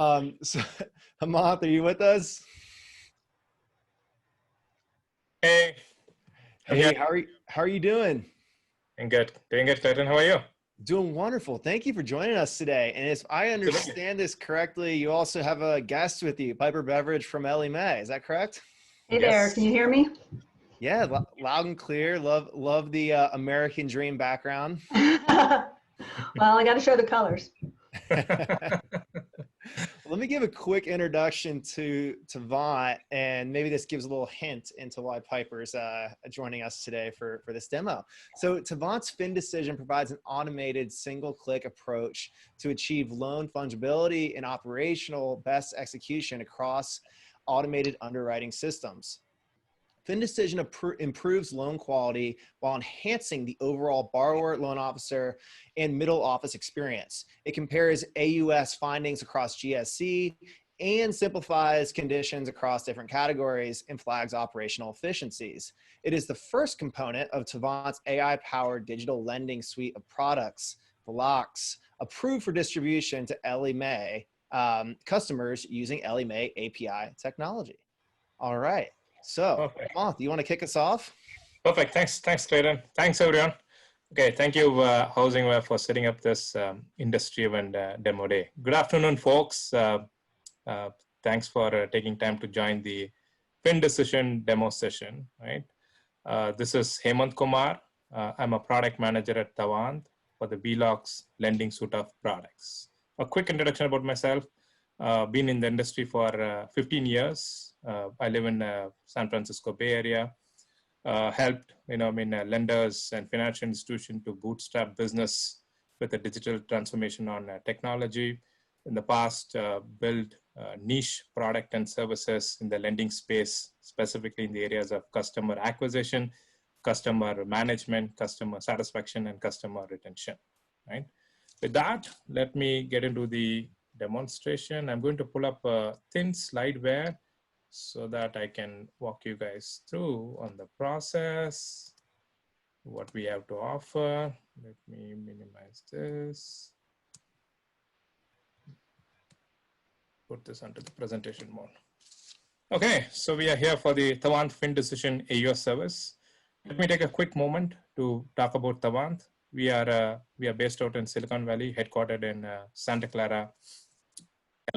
So, Hemanth, are you with us? Hey, I'm here. Hey, how are you doing? Doing good, Clayton. How are you? Doing wonderful. Thank you for joining us today. And if I Absolutely. understand this correctly, you also have a guest with you, Piper Beverage from Ellie Mae. Is that correct? Hey there, can Yes. you hear me? Yeah, loud and clear. Love the American Dream background. Well, I got to show the colors. Let me give a quick introduction to Tavant, and maybe this gives a little hint into why Piper's joining us today for this demo. So Tavant's FinDecision provides an automated single-click approach to achieve loan fungibility and operational best execution across automated underwriting systems. FinDecision improves loan quality while enhancing the overall borrower, loan officer, and middle office experience. It compares AUS findings across GSC and simplifies conditions across different categories and flags operational efficiencies. It is the first component of Tavant's AI-powered digital lending suite of products, blocks, approved for distribution to Ellie Mae customers using Ellie Mae API technology. All right. So, Perfect. Hemanth, do you want to kick us off? Perfect. Thanks, Clayton. Thanks, everyone. Okay, thank you, HousingWire, for setting up this industry event demo day. Good afternoon, folks. Thanks for taking time to join the FinDecision demo session. Right. This is Hemanthkumar. I'm a product manager at Tavant for the VLOX lending suite of products. A quick introduction about myself. Been in the industry for 15 years. I live in San Francisco Bay Area. Helped lenders and financial institutions to bootstrap business with a digital transformation on technology. In the past, build niche product and services in the lending space, specifically in the areas of customer acquisition, customer management, customer satisfaction, and customer retention. Right. With that, let me get into the demonstration. I'm going to pull up a thin slideware so that I can walk you guys through on the process, what we have to offer. Let me minimize this. Put this onto the presentation mode. Okay, so we are here for the Tavant FinDecision AUS service. Let me take a quick moment to talk about Tavant. We are based out in Silicon Valley, headquartered in Santa Clara,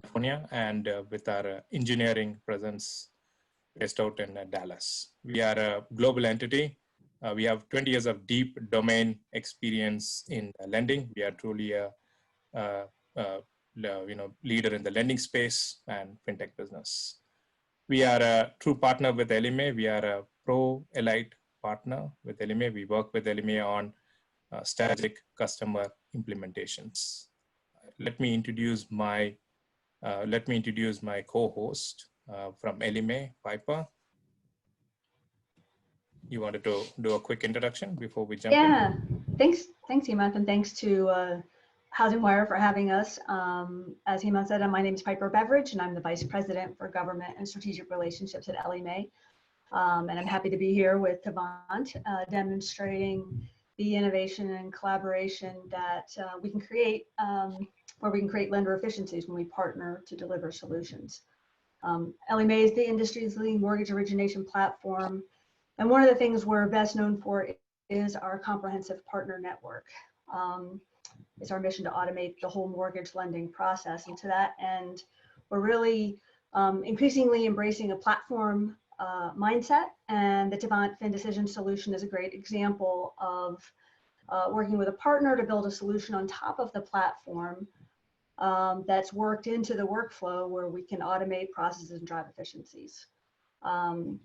California, and with our engineering presence based out in Dallas. We are a global entity. We have 20 years of deep domain experience in lending. We are truly a leader in the lending space and fintech business. We are a true partner with Ellie Mae. We are a pro elite partner with Ellie Mae. We work with Ellie Mae on strategic customer implementations. Let me introduce my co-host from Ellie Mae, Piper. You wanted to do a quick introduction before we jump in? Yeah, thanks Hemanth, and thanks to HousingWire for having us. As Hemanth said, my name is Piper Beverage, and I'm the Vice President for Government and Strategic Relationships at Ellie Mae. And I'm happy to be here with Tavant, demonstrating the innovation and collaboration that we can create, where we can create lender efficiencies when we partner to deliver solutions. Ellie Mae is the industry's leading mortgage origination platform. And one of the things we're best known for is our comprehensive partner network. It's our mission to automate the whole mortgage lending process. And to that end, we're really increasingly embracing a platform mindset. And the Tavant FinDecision solution is a great example of working with a partner to build a solution on top of the platform that's worked into the workflow where we can automate processes and drive efficiencies. And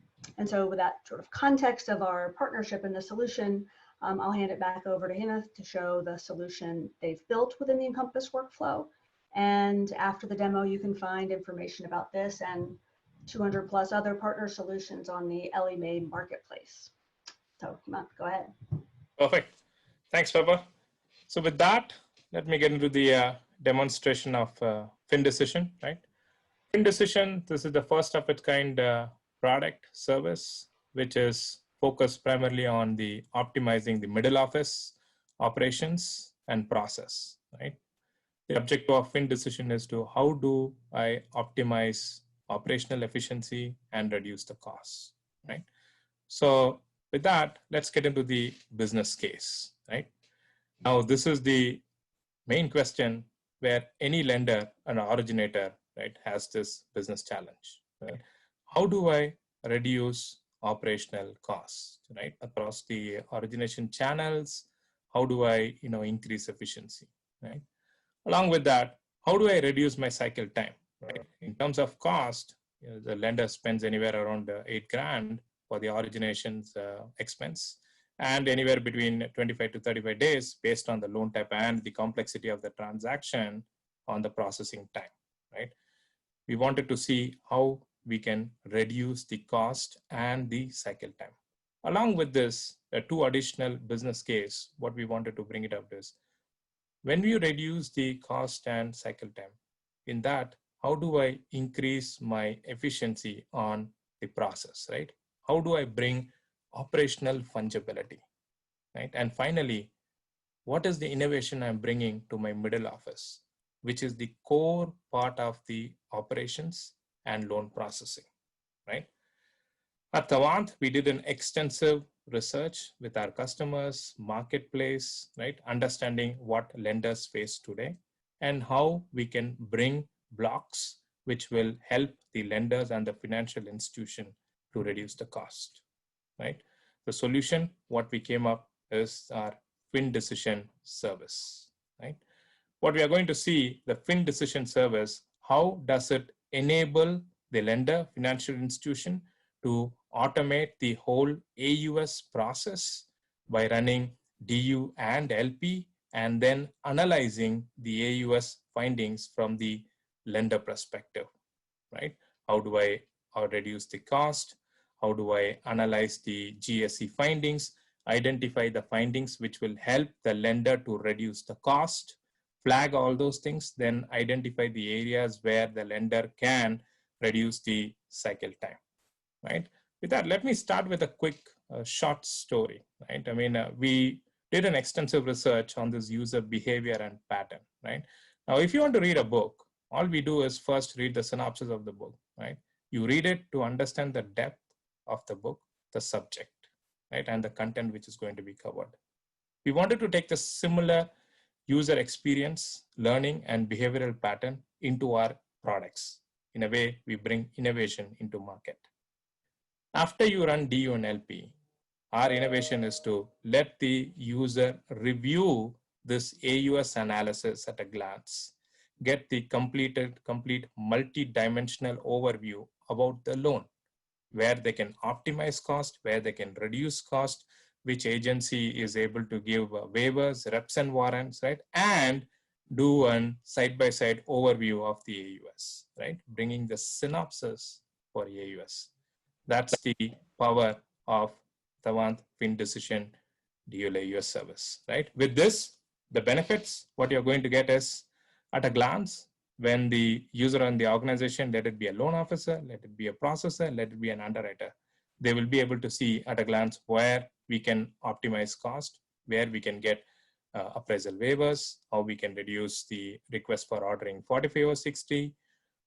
so with that sort of context of our partnership and the solution, I'll hand it back over to Hemanth to show the solution they've built within the Encompass workflow. And after the demo, you can find information about this and 200 plus other partner solutions on the Ellie Mae marketplace. So Hemanth, go ahead. Perfect. Thanks, Pepper. So with that, let me get into the demonstration of FinDecision, right? FinDecision, this is the first of its kind product service, which is focused primarily on the optimizing the middle office operations and process, right? The objective of FinDecision is to how do I optimize operational efficiency and reduce the costs, right? So with that, let's get into the business case, right? Now, this is the main question where any lender and originator, right, has this business challenge, right? How do I reduce operational costs, right, across the origination channels? How do I, increase efficiency, right? Along with that, how do I reduce my cycle time, right? In terms of cost, the lender spends anywhere around 8 grand for the originations expense, and anywhere between 25 to 35 days based on the loan type and the complexity of the transaction on the processing time, right? We wanted to see how we can reduce the cost and the cycle time. Along with this, two additional business case, what we wanted to bring it up is, when we reduce the cost and cycle time, in that, how do I increase my efficiency on the process, right? How do I bring operational fungibility, right? And finally, what is the innovation I'm bringing to my middle office, which is the core part of the operations and loan processing, right? At Tavant, we did an extensive research with our customers, marketplace, right? Understanding what lenders face today and how we can bring blocks which will help the lenders and the financial institution to reduce the cost, right? The solution, what we came up is our FinDecision service, right? What we are going to see, the FinDecision service, how does it enable the lender, financial institution to automate the whole AUS process by running DU and LP and then analyzing the AUS findings from the lender perspective, right? How do I reduce the cost? How do I analyze the GSE findings, identify the findings which will help the lender to reduce the cost, flag all those things, then identify the areas where the lender can reduce the cycle time, right? With that, let me start with a quick short story, right? I mean, we did an extensive research on this user behavior and pattern, right? Now, if you want to read a book, all we do is first read the synopsis of the book, right? You read it to understand the depth of the book, the subject, right? And the content which is going to be covered. We wanted to take the similar user experience, learning, and behavioral pattern into our products. In a way, we bring innovation into market. After you run DU and LP, our innovation is to let the user review this AUS analysis at a glance, get the complete multi-dimensional overview about the loan, where they can optimize cost, where they can reduce cost, which agency is able to give waivers, reps and warrants, right? And do a side-by-side overview of the AUS, right? Bringing the synopsis for AUS. That's the power of Tavant FinDecision Dual AUS service, right? With this, the benefits, what you're going to get is, at a glance, when the user and the organization, let it be a loan officer, let it be a processor, let it be an underwriter, they will be able to see at a glance where we can optimize cost, where we can get appraisal waivers, how we can reduce the request for ordering 45 or 60,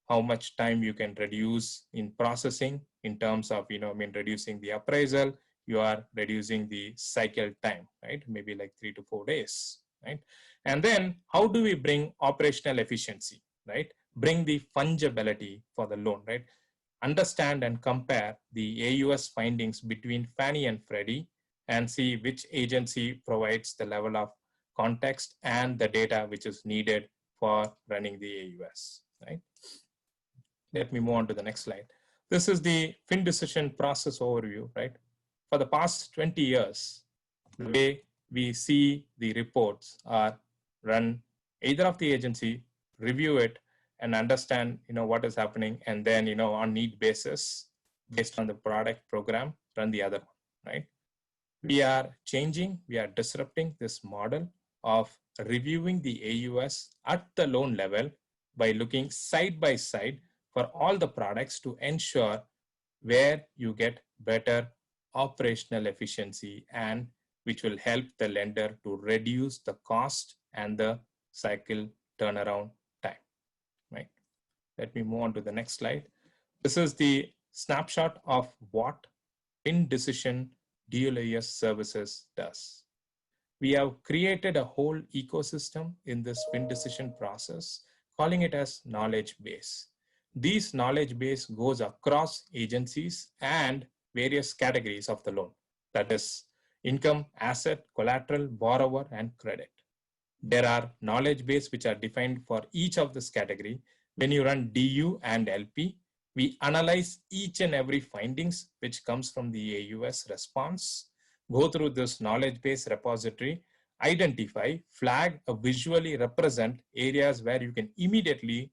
how much time you can reduce in processing in terms of, reducing the appraisal, you are reducing the cycle time, right? Maybe like 3 to 4 days, right? And then how do we bring operational efficiency, right? Bring the fungibility for the loan, right? Understand and compare the AUS findings between Fannie and Freddie and see which agency provides the level of context and the data which is needed for running the AUS, right? Let me move on to the next slide. This is the FinDecision process overview, right? For the past 20 years, the way we see the reports are run either of the agency, review it, and understand, what is happening, and then, on need basis, based on the product program, run the other one, right? We are changing, we are disrupting this model of reviewing the AUS at the loan level by looking side by side for all the products to ensure where you get better operational efficiency and which will help the lender to reduce the cost and the cycle turnaround time, right? Let me move on to the next slide. This is the snapshot of what FinDecision DLAS services does. We have created a whole ecosystem in this FinDecision process, calling it as knowledge base. This knowledge base goes across agencies and various categories of the loan. That is income, asset, collateral, borrower, and credit. There are knowledge base which are defined for each of this category. When you run DU and LP, we analyze each and every findings which comes from the AUS response, go through this knowledge base repository, identify, flag, or visually represent areas where you can immediately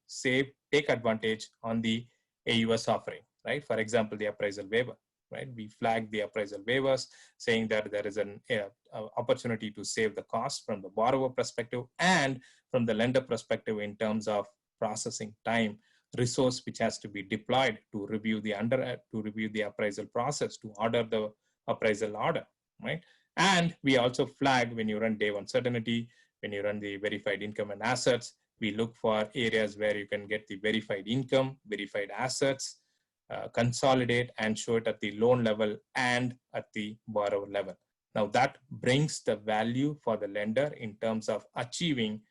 take advantage on the AUS offering, right? For example, the appraisal waiver, right? We flag the appraisal waivers saying that there is an opportunity to save the cost from the borrower perspective and from the lender perspective in terms of processing time, resource which has to be deployed to review the appraisal process, to order the appraisal order, right? And we also flag when you run day one certainty, when you run the verified income and assets, we look for areas where you can get the verified income, verified assets, consolidate and show it at the loan level and at the borrower level. Now that brings the value for the lender in terms of achieving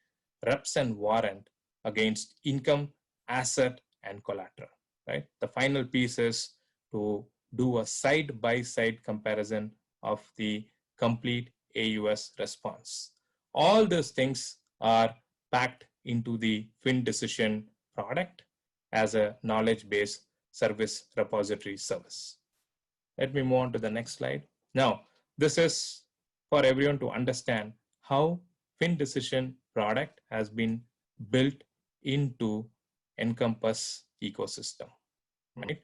reps and warrant against income, asset, and collateral, right? The final piece is to do a side-by-side comparison of the complete AUS response. All those things are packed into the FinDecision product as a knowledge-based service repository service. Let me move on to the next slide. Now, this is for everyone to understand how FinDecision product has been built into Encompass ecosystem, right?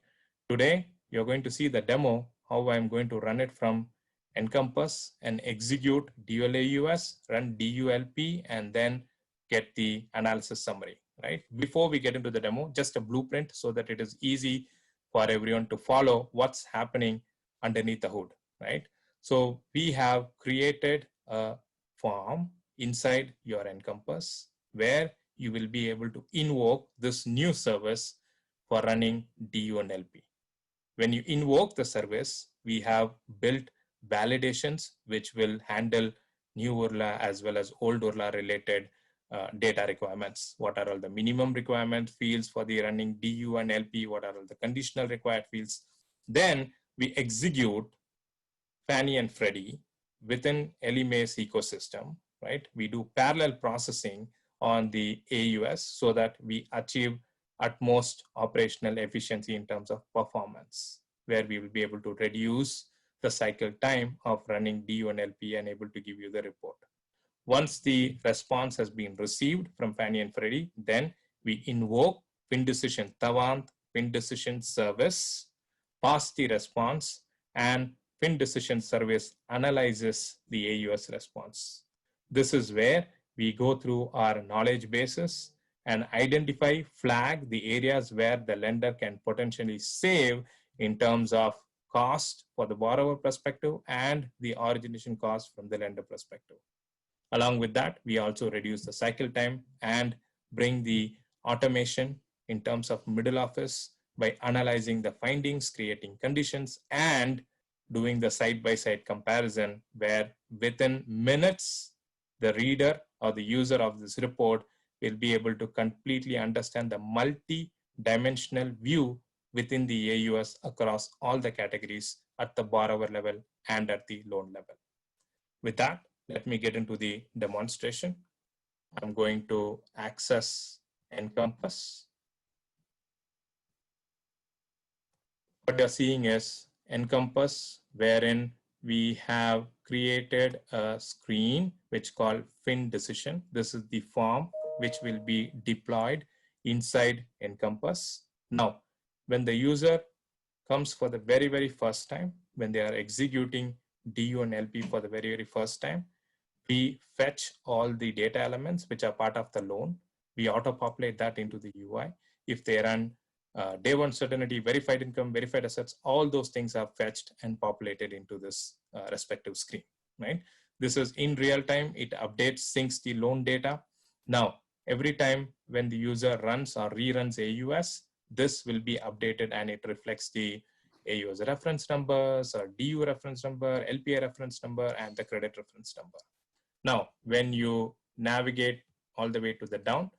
Today, you're going to see the demo, how I'm going to run it from Encompass and execute DLAUS, run DULP, and then get the analysis summary, right? Before we get into the demo, just a blueprint so that it is easy for everyone to follow what's happening underneath the hood, right? So we have created a form inside your Encompass where you will be able to invoke this new service for running DU and LP. When you invoke the service, we have built validations which will handle new URLA as well as old URLA related data requirements. What are all the minimum requirement fields for the running DU and LP? What are all the conditional required fields? Then we execute Fannie and Freddie within Ellie Mae's ecosystem, right? We do parallel processing on the AUS so that we achieve utmost operational efficiency in terms of performance, where we will be able to reduce the cycle time of running DU and LP and able to give you the report. Once the response has been received from Fannie and Freddie, then we invoke FinDecision Tavant, FinDecision service, pass the response, and FinDecision service analyzes the AUS response. This is where we go through our knowledge bases and identify, flag the areas where the lender can potentially save in terms of cost for the borrower perspective and the origination cost from the lender perspective. Along with that, we also reduce the cycle time and bring the automation in terms of middle office by analyzing the findings, creating conditions, and doing the side-by-side comparison where within minutes, the reader or the user of this report will be able to completely understand the multi-dimensional view within the AUS across all the categories at the borrower level and at the loan level. With that, let me get into the demonstration. I'm going to access Encompass. What you're seeing is Encompass, wherein we have created a screen which called FinDecision. This is the form which will be deployed inside Encompass. Now, when the user comes for the very, very first time, when they are executing DU and LP for the very, very first time, we fetch all the data elements which are part of the loan. We auto-populate that into the UI. If they run day one certainty, verified income, verified assets, all those things are fetched and populated into this respective screen, right? This is in real time. It updates, syncs the loan data. Now, every time when the user runs or reruns AUS, this will be updated and it reflects the AUS reference numbers or DU reference number, LPA reference number, and the credit reference number. Now, when you navigate all the way to the down,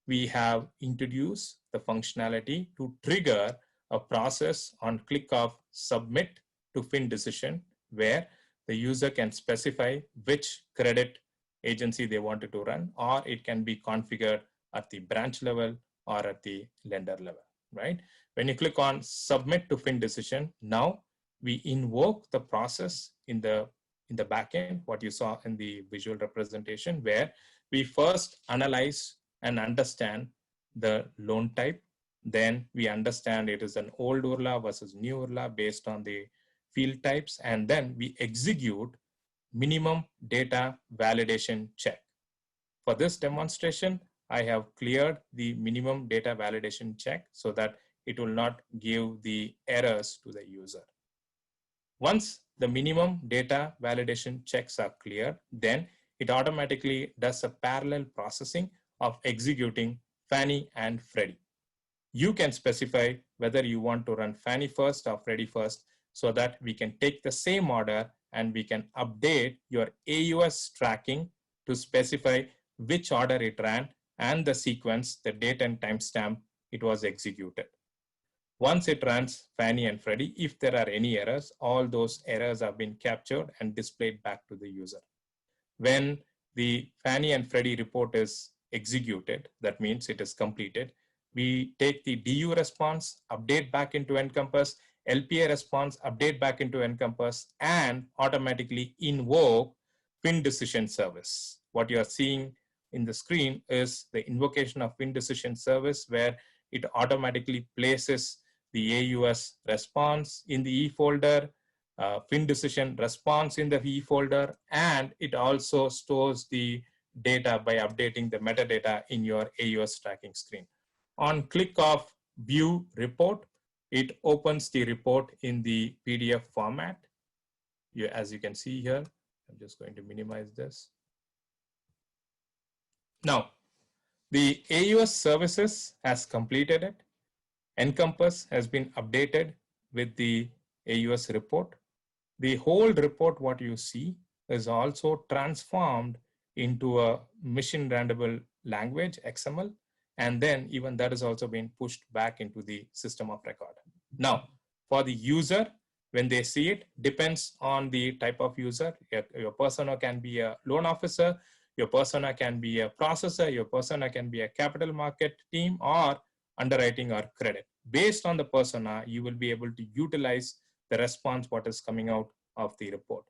we have introduced the functionality to trigger a process on click of submit to FinDecision, where the user can specify which credit agency they wanted to run, or it can be configured at the branch level or at the lender level, right? When you click on submit to FinDecision, now we invoke the process in the backend, what you saw in the visual representation, where we first analyze and understand the loan type. Then we understand it is an old URLA versus new URLA based on the field types. And then we execute minimum data validation check. For this demonstration, I have cleared the minimum data validation check so that it will not give the errors to the user. Once the minimum data validation checks are clear, then it automatically does a parallel processing of executing Fannie and Freddie. You can specify whether you want to run Fannie first or Freddie first, so that we can take the same order and we can update your AUS tracking to specify which order it ran and the sequence, the date and timestamp it was executed. Once it runs Fannie and Freddie, if there are any errors, all those errors have been captured and displayed back to the user. When the Fannie and Freddie report is executed, that means it is completed, we take the DU response, update back into Encompass, LPA response, update back into Encompass, and automatically invoke FinDecision service. What you are seeing in the screen is the invocation of FinDecision service, where it automatically places the AUS response in the E folder, FinDecision response in the E folder, and it also stores the data by updating the metadata in your AUS tracking screen. On click of view report, it opens the report in the PDF format. As you can see here, I'm just going to minimize this. Now, the AUS services has completed it. Encompass has been updated with the AUS report. The whole report, what you see, is also transformed into a machine readable language, XML, and then even that is also being pushed back into the system of record. Now, for the user, when they see it, depends on the type of user. Your persona can be a loan officer, your persona can be a processor, your persona can be a capital market team, or underwriting or credit. Based on the persona, you will be able to utilize the response what is coming out of the report.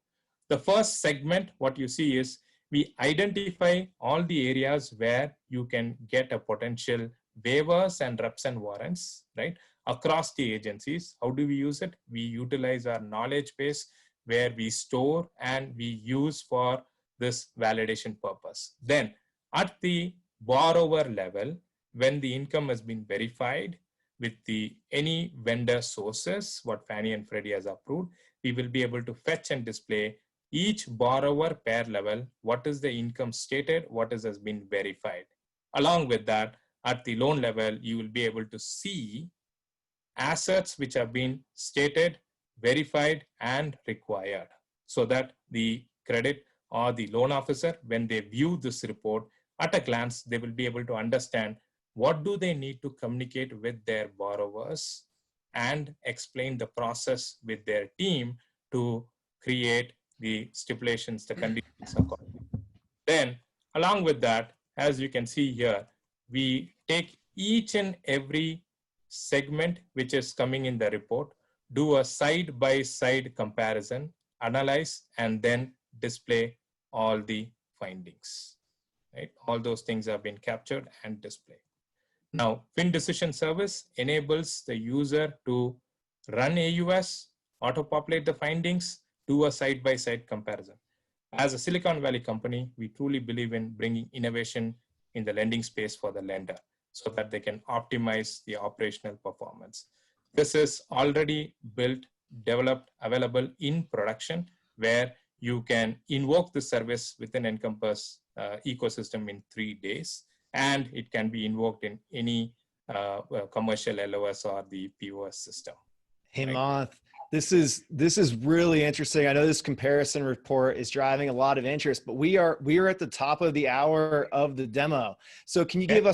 The first segment, what you see is we identify all the areas where you can get a potential waivers and reps and warrants, right, across the agencies. How do we use it? We utilize our knowledge base where we store and we use for this validation purpose. Then at the borrower level, when the income has been verified with the any vendor sources, what Fannie and Freddie has approved, we will be able to fetch and display each borrower pair level, what is the income stated, what has been verified. Along with that, at the loan level, you will be able to see assets which have been stated, verified, and required, so that the credit or the loan officer, when they view this report, at a glance, they will be able to understand what do they need to communicate with their borrowers and explain the process with their team to create the stipulations, the conditions accordingly. Then, along with that, as you can see here, we take each and every segment which is coming in the report, do a side-by-side comparison, analyze, and then display all the findings. Right? All those things have been captured and displayed. Now, FinDecision service enables the user to run AUS, auto-populate the findings, do a side-by-side comparison. As a Silicon Valley company, we truly believe in bringing innovation in the lending space for the lender so that they can optimize the operational performance. This is already built, developed, available in production, where you can invoke the service within Encompass ecosystem in 3 days. and it can be invoked in any commercial LOS or the POS system. Hemanth, this is really interesting. I know this comparison report is driving a lot of interest, but we are at the top of the hour of the demo. So can you give our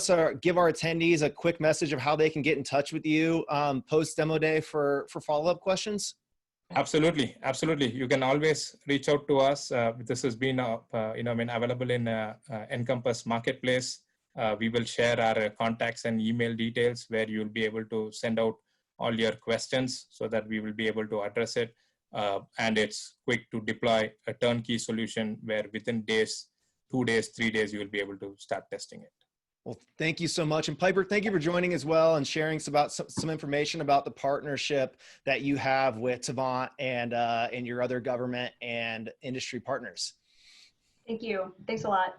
attendees a quick message of how they can get in touch with you post demo day for follow-up questions? Absolutely, absolutely. You can always reach out to us. This has been available in Encompass Marketplace. We will share our contacts and email details where you'll be able to send out all your questions so that we will be able to address it. And it's quick to deploy a turnkey solution where within days, 2 days, 3 days, you will be able to start testing it. Well, thank you so much. And Piper, thank you for joining as well and sharing some information about the partnership that you have with Tavant and your other government and industry partners. Thank you. Thanks a lot.